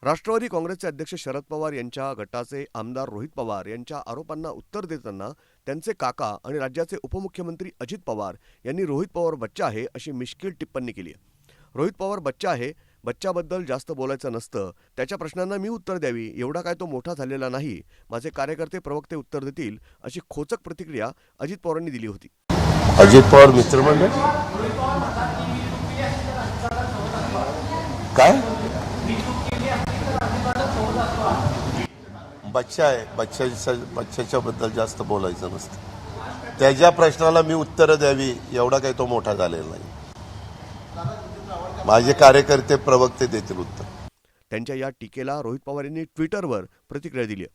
राष्ट्रवादी काँग्रेसचे अध्यक्ष शरद पवार यांच्या गटाचे आमदार रोहित पवार यांच्या आरोपांना उत्तर देताना त्यांचे काका आणि राज्याचे उपमुख्यमंत्री अजित पवार यांनी रोहित पवार बच्चा आहे अशी मिश्कील टिप्पणी केली आहे. रोहित पवार बच्चा आहे, बच्च्याबद्दल जास्त बोलायचं नसतं, त्याच्या प्रश्नांना मी उत्तर द्यावी, एवढा काय तो मोठा झालेला नाही, माझे कार्यकर्ते प्रवक्ते उत्तर देतील, अशी खोचक प्रतिक्रिया अजित पवारांनी दिली होती. अजित पवार मित्रमंडळ काय बच्चा आहे, बच्च्याच्या बद्दल जास्त बोलायचं नसतं, त्याच्या प्रश्नाला मी उत्तर द्यावी, एवढा काही तो मोठा झालेला नाही, माझे कार्यकर्ते प्रवक्ते देतील उत्तर. त्यांच्या या टीकेला रोहित पवार यांनी ट्विटरवर प्रतिक्रिया दिली.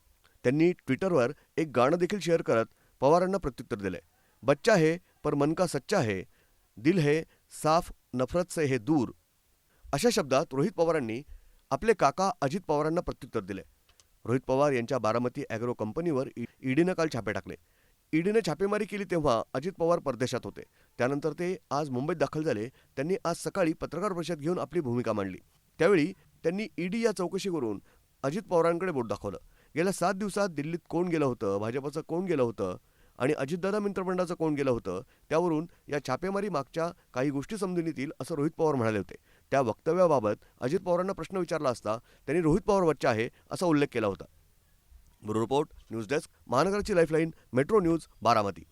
त्यांनी ट्विटरवर एक गाणं देखील शेअर करत पवारांना प्रत्युत्तर दिलंय. बच्चा है पर मन का सच्चा है, दिल है साफ नफरत से है दूर, अशा शब्दात रोहित पवारांनी आपले काका अजित पवारांना प्रत्युत्तर दिले. रोहित पवार यांच्या बारामती ॲग्रो कंपनीवर ईडीनं काल छापे टाकले. ईडीने छापेमारी केली तेव्हा अजित पवार परदेशात होते. त्यानंतर ते आज मुंबईत दाखल झाले. त्यांनी आज सकाळी पत्रकार परिषद घेऊन आपली भूमिका मांडली. त्यावेळी त्यांनी ईडी या चौकशीवरून अजित पवारांकडे बोट दाखवलं. गेल्या 7 दिवसात दिल्लीत कोण गेलं होतं, भाजपचं कोण गेलं होतं आणि अजितदादा मंत्रिमंडळाचं कोण गेलं होतं, त्यावरून या छापेमारी मागच्या काही गोष्टी समजून येतील असं रोहित पवार म्हणाले होते. त्या वक्तव्याबाबत अजित पवारांना प्रश्न विचारला असता त्यांनी रोहित पवार बच्चा आहे असा उल्लेख केला होता. ब्युरो रिपोर्ट, न्यूज डेस्क, महानगराची लाईफलाईन, मेट्रो न्यूज, बारामती.